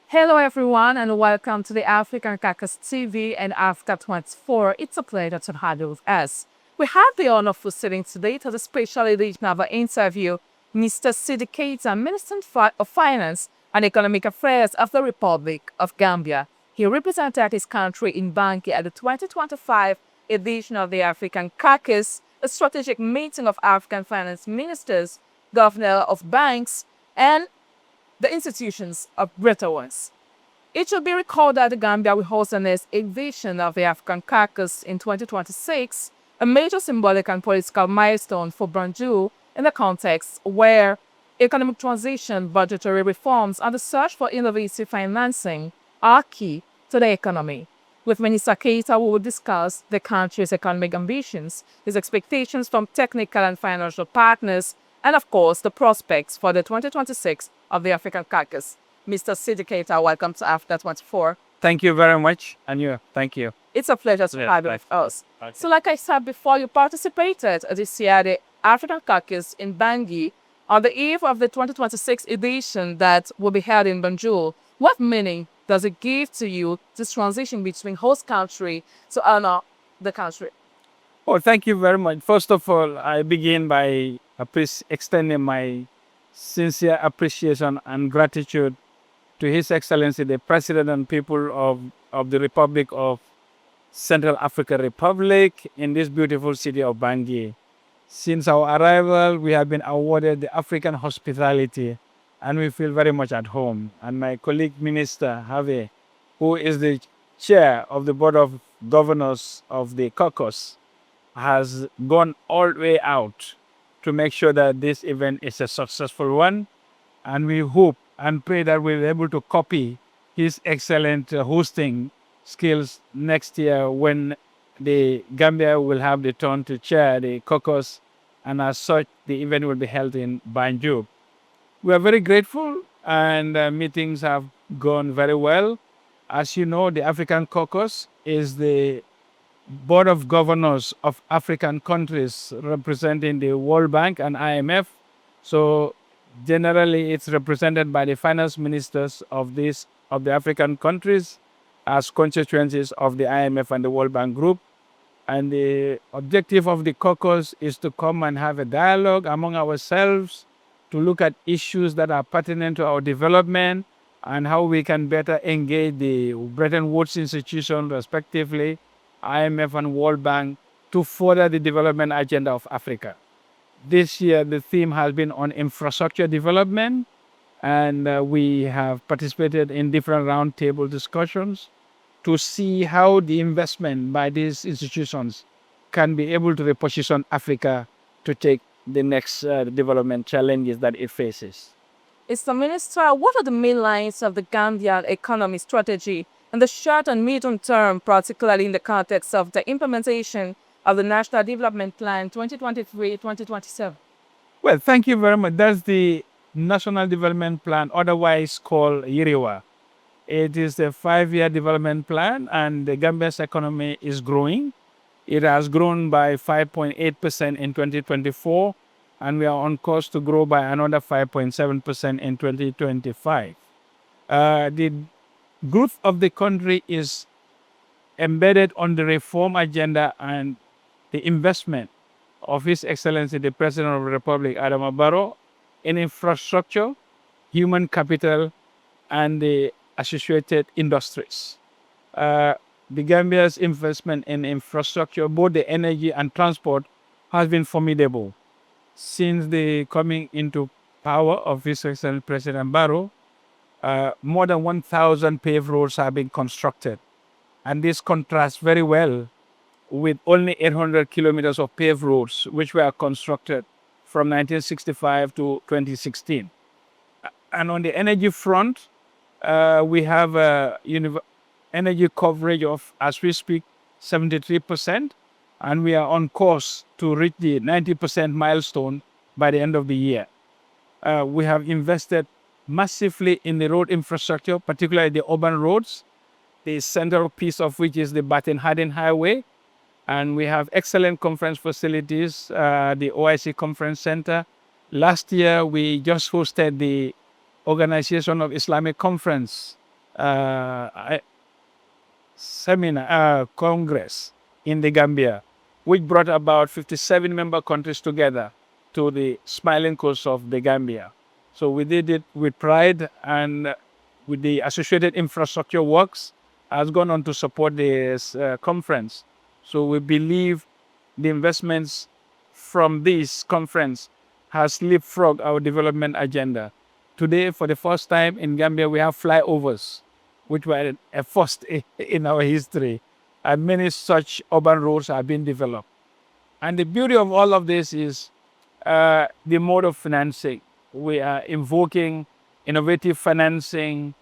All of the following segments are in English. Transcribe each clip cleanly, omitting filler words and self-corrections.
Hello, everyone, and welcome to the African Caucus TV and Africa 24. It's a pleasure to have you with us. We have the honor of sitting today to the special edition of our interview, Mr. Seedy Keita, Minister of Finance and Economic Affairs of the Republic of Gambia. He represented his country in Bangui at the 2025 edition of the African Caucus, a strategic meeting of African finance ministers, governors of banks, and the institutions of Bretton Woods. It should be recalled that the Gambia will host the next edition of the African Caucus in 2026, a major symbolic and political milestone for Banjul in the context where economic transition, budgetary reforms, and the search for innovative financing are key to the economy. With Minister Keita, we will discuss the country's economic ambitions, his expectations from technical and financial partners, and of course, the prospects for the 2026 of the African Caucus. Mr. Seedy Keita, welcome to Africa 24. Thank you very much, and you. Thank you. It's a pleasure to have you with us. Okay. So, like I said before, you participated this year at the African Caucus in Bangui on the eve of the 2026 edition that will be held in Banjul. What meaning does it give to you, this transition between host country to honor the country? Oh, thank you very much. First of all, I begin by extending my sincere appreciation and gratitude to His Excellency, the President and people of the Republic of Central African Republic in this beautiful city of Bangui. Since our arrival, we have been awarded the African hospitality, and we feel very much at home. And my colleague, Minister Have, who is the chair of the Board of Governors of the Caucus, has gone all the way out to make sure that this event is a successful one. And we hope and pray that we'll be able to copy his excellent hosting skills next year when the Gambia will have the turn to chair the caucus, and as such, the event will be held in Banjul. We are very grateful, and meetings have gone very well. As you know, the African Caucus is the Board of Governors of African countries representing the World Bank and IMF. So generally, it's represented by the finance ministers of the African countries as constituencies of the IMF and the World Bank Group. And the objective of the caucus is to come and have a dialogue among ourselves to look at issues that are pertinent to our development and how we can better engage the Bretton Woods institution, respectively, IMF and World Bank, to further the development agenda of Africa. This year, the theme has been on infrastructure development, and we have participated in different roundtable discussions to see how the investment by these institutions can be able to reposition Africa to take the next development challenges that it faces. Mr. Minister, what are the main lines of the Gambian economy strategy in the short and medium term, particularly in the context of the implementation of the National Development Plan 2023-2027? Well, thank you very much. That's the National Development Plan, otherwise called YIRIWA. It is a 5-year development plan, and the Gambia's economy is growing. It has grown by 5.8% in 2024, and we are on course to grow by another 5.7% in 2025. The growth of the country is embedded on the reform agenda and the investment of His Excellency, the President of the Republic, Adama Barrow, in infrastructure, human capital, and the associated industries. The Gambia's investment in infrastructure, both the energy and transport, has been formidable. Since the coming into power of His Excellency President Barrow, more than 1,000 paved roads have been constructed. And this contrasts very well with only 800 kilometers of paved roads, which were constructed from 1965 to 2016. And on the energy front, we have energy coverage of, as we speak, 73%, and we are on course to reach the 90% milestone by the end of the year. We have invested massively in the road infrastructure, particularly the urban roads, the central piece of which is the Batten Haden Highway. And we have excellent conference facilities, the OIC Conference Center. Last year, we just hosted the Organization of Islamic Conference Congress in the Gambia, which brought about 57 member countries together to the smiling coast of the Gambia. So we did it with pride, and with the associated infrastructure works has gone on to support this conference. So we believe the investments from this conference has leapfrogged our development agenda. Today, for the first time in Gambia, we have flyovers, which were a first in our history, and many such urban roads have been developed. And the beauty of all of this is the mode of financing. We are invoking innovative financing,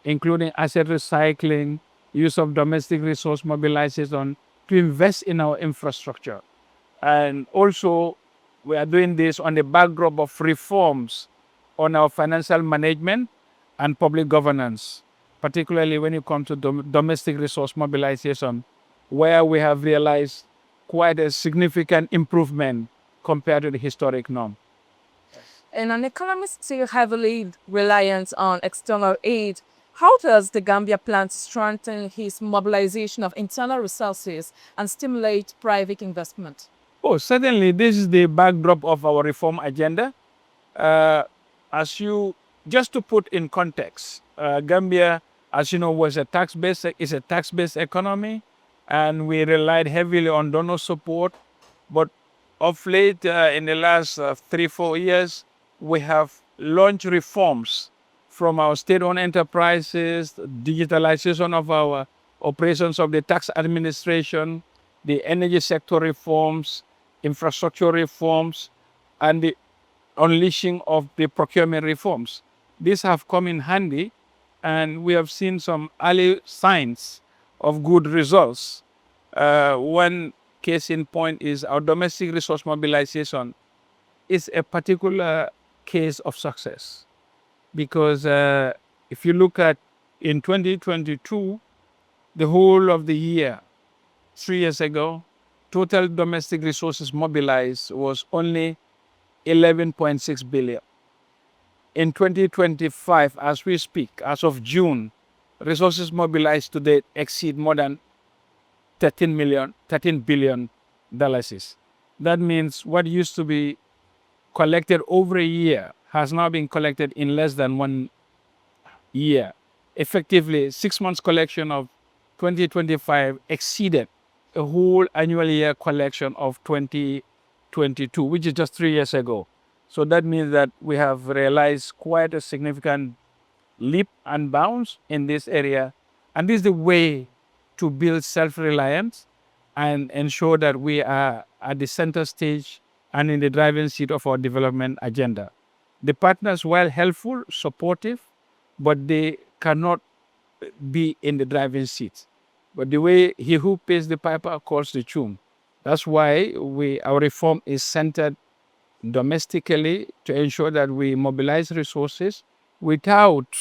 including asset recycling, use of domestic resource mobilization to invest in our infrastructure. And also, we are doing this on the backdrop of reforms on our financial management and public governance, particularly when it comes to domestic resource mobilization, where we have realized quite a significant improvement compared to the historic norm. And an economy still heavily reliant on external aid, how does the Gambia plan to strengthen its mobilization of internal resources and stimulate private investment? Oh, certainly, this is the backdrop of our reform agenda. Just to put in context, Gambia, as you know, is a tax-based economy, and we relied heavily on donor support. But of late, in the last 3-4 years, we have launched reforms from our state-owned enterprises, digitalization of our operations of the tax administration, the energy sector reforms, infrastructure reforms, and the unleashing of the procurement reforms. These have come in handy, and we have seen some early signs of good results. One case in point is our domestic resource mobilization is a particular case of success, because if you look at in 2022, the whole of the year, 3 years ago, total domestic resources mobilized was only 11.6 billion. In 2025, as we speak, as of June, resources mobilized to date exceed more than $13 billion. That means what used to be collected over a year has now been collected in less than 1 year. Effectively, 6 months collection of 2025 exceeded a whole annual year collection of 2022, which is just 3 years ago. So that means that we have realized quite a significant leap and bounds in this area. And this is the way to build self-reliance and ensure that we are at the center stage and in the driving seat of our development agenda. The partners, while helpful, supportive, but they cannot be in the driving seat. But the way he who pays the piper calls the tune. That's why our reform is centered domestically to ensure that we mobilize resources without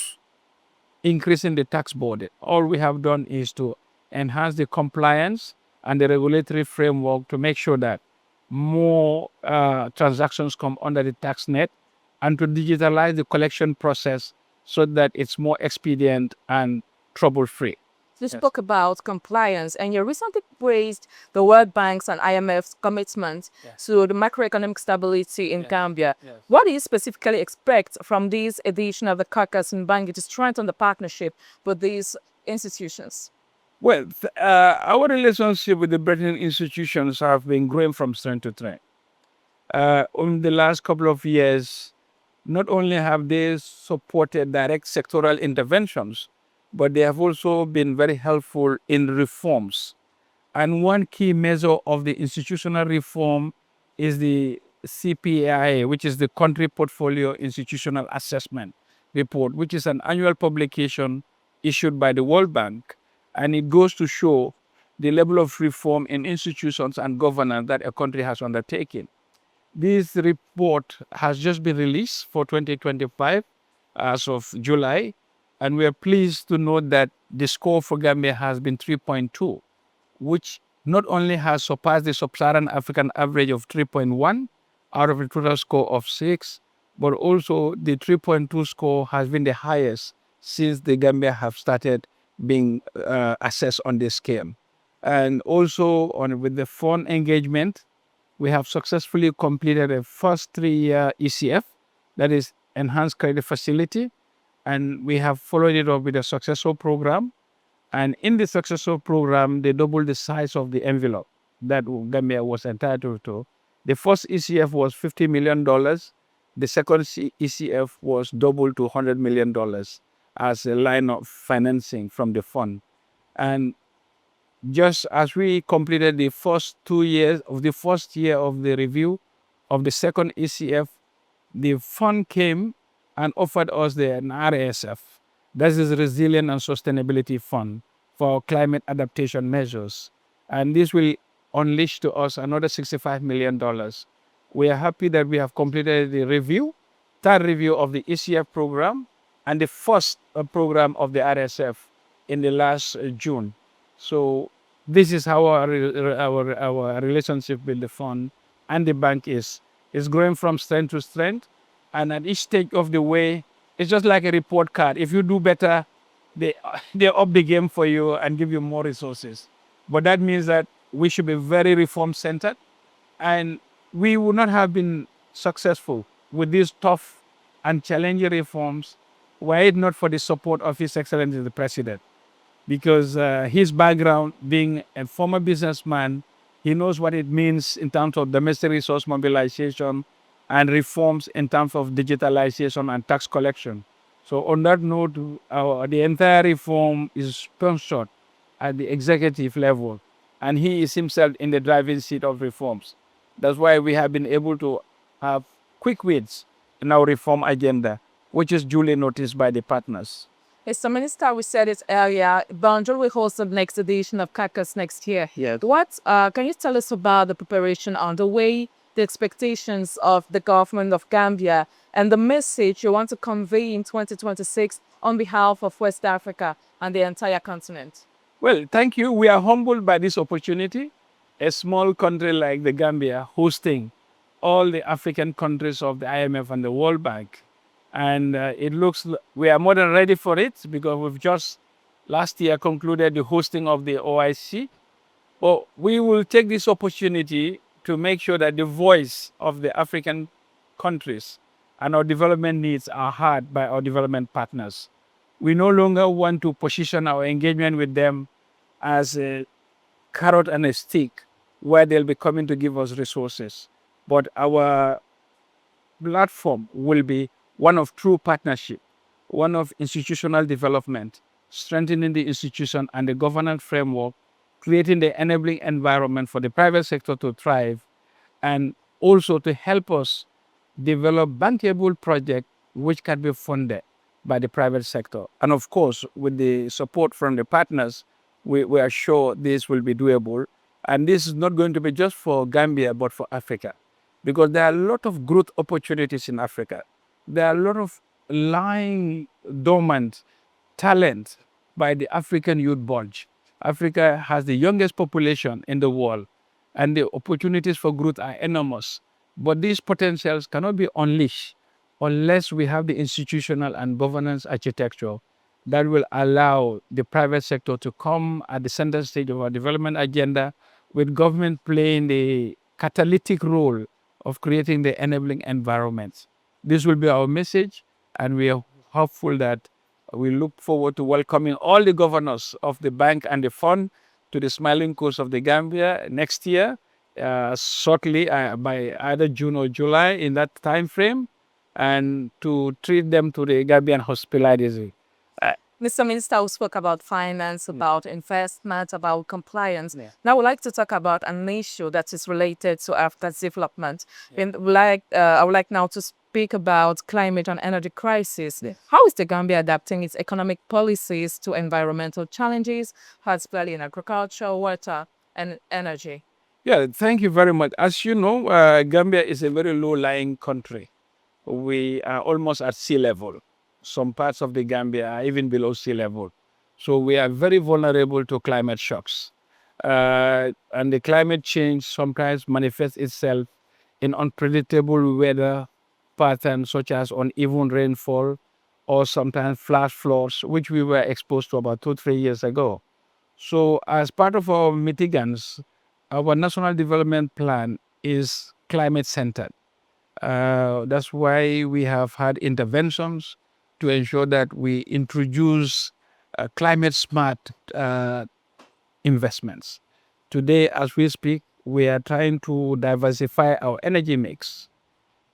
increasing the tax burden. All we have done is to enhance the compliance and the regulatory framework to make sure that more transactions come under the tax net, and to digitalize the collection process so that it's more expedient and trouble-free. You spoke about compliance, and you recently praised the World Bank's and IMF's commitment to the macroeconomic stability in Gambia. What do you specifically expect from this edition of the caucus in Bangui to strengthen the partnership with these institutions? Well, our relationship with the Bretton institutions have been growing from strength to strength. In the last couple of years, not only have they supported direct sectoral interventions, but they have also been very helpful in reforms. And one key measure of the institutional reform is the CPIA, which is the Country Portfolio Institutional Assessment Report, which is an annual publication issued by the World Bank. And it goes to show the level of reform in institutions and governance that a country has undertaken. This report has just been released for 2025 as of July. And we are pleased to note that the score for Gambia has been 3.2, which not only has surpassed the sub-Saharan African average of 3.1 out of a total score of 6, but also the 3.2 score has been the highest since the Gambia have started being assessed on this scheme. And also with the fund engagement, we have successfully completed a first 3-year ECF, that is Enhanced Credit Facility, and we have followed it up with a successful program. And in the successful program, they doubled the size of the envelope that Gambia was entitled to. The first ECF was $50 million. The second ECF was doubled to $100 million as a line of financing from the fund. And just as we completed the first 2 years of the first year of the review of the second ECF, the fund came and offered us an RSF. That is Resilient and Sustainability Fund for climate adaptation measures. And this will unleash to us another $65 million. We are happy that we have completed the review, third review of the ECF program, and the first program of the RSF in the last June. So this is how our relationship with the fund and the bank is. It's growing from strength to strength. And at each stage of the way, it's just like a report card. If you do better, they up the game for you and give you more resources. But that means that we should be very reform-centered. And we would not have been successful with these tough and challenging reforms were it not for the support of His Excellency the President. Because his background, being a former businessman, he knows what it means in terms of domestic resource mobilization and reforms in terms of digitalization and tax collection. So on that note, the entire reform is sponsored at the executive level, and he is himself in the driving seat of reforms. That's why we have been able to have quick wins in our reform agenda, which is duly noticed by the partners. Mr. Minister, we said it earlier, Banjul will host the next edition of Caucus next year. Yes. Can you tell us about the preparation underway, the expectations of the government of Gambia, and the message you want to convey in 2026 on behalf of West Africa and the entire continent? Well, thank you. We are humbled by this opportunity. A small country like the Gambia hosting all the African countries of the IMF and the World Bank. And it looks we are more than ready for it, because we've just last year concluded the hosting of the OIC. But we will take this opportunity to make sure that the voice of the African countries and our development needs are heard by our development partners. We no longer want to position our engagement with them as a carrot and a stick where they'll be coming to give us resources. But our platform will be one of true partnership, one of institutional development, strengthening the institution and the governance framework, creating the enabling environment for the private sector to thrive, and also to help us develop bankable projects which can be funded by the private sector. And of course, with the support from the partners, we are sure this will be doable. And this is not going to be just for Gambia, but for Africa, because there are a lot of growth opportunities in Africa. There are a lot of lying dormant talent by the African youth bunch. Africa has the youngest population in the world, and the opportunities for growth are enormous. But these potentials cannot be unleashed unless we have the institutional and governance architecture that will allow the private sector to come at the center stage of our development agenda, with government playing the catalytic role of creating the enabling environments. This will be our message, and we are hopeful that we look forward to welcoming all the governors of the bank and the fund to the Smiling Coast of the Gambia next year, shortly by either June or July, in that time frame, and to treat them to the Gambian hospitality. Mr. Minister, we spoke about finance, about investment, about compliance. Yeah. Now, I would like to talk about an issue that is related to Africa's development. And I would like now to speak about climate and energy crisis. Yeah. How is the Gambia adapting its economic policies to environmental challenges, particularly in agriculture, water, and energy? Yeah, thank you very much. As you know, Gambia is a very low-lying country. We are almost at sea level. Some parts of the Gambia are even below sea level. So we are very vulnerable to climate shocks. And the climate change sometimes manifests itself in unpredictable weather patterns, such as uneven rainfall, or sometimes flash floods, which we were exposed to about 2-3 years ago. So as part of our mitigants, our national development plan is climate centered. That's why we have had interventions to ensure that we introduce climate smart investments. Today, as we speak, we are trying to diversify our energy mix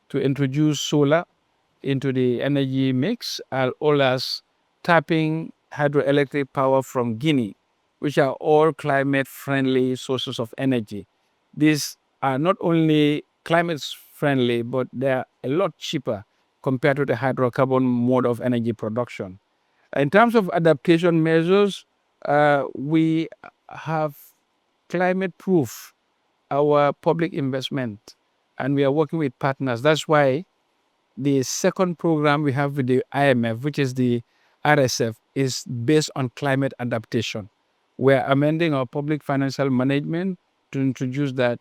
to introduce solar into the energy mix, as well as tapping hydroelectric power from Guinea, which are all climate friendly sources of energy. These are not only climate friendly, but they are a lot cheaper compared to the hydrocarbon mode of energy production. In terms of adaptation measures, we have climate proof our public investment, and we are working with partners. That's why the second program we have with the IMF, which is the RSF, is based on climate adaptation. We're amending our public financial management to introduce that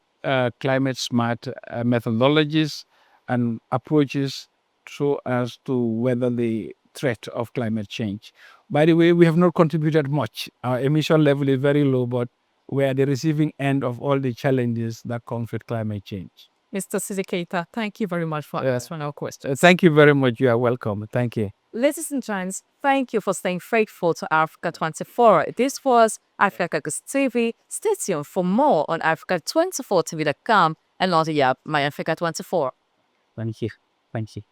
climate smart methodologies and approaches so as to weather the threat of climate change. By the way, we have not contributed much. Our emission level is very low, but we are at the receiving end of all the challenges that come with climate change. Mr. Seedy Keita, thank you very much for answering our questions. Thank you very much. You are welcome. Thank you. Ladies and gents, thank you for staying faithful to Africa 24. This was Africa Caucus TV. Stay tuned for more on Africa24TV.com and on the app My Africa 24. Thank you. Thank you.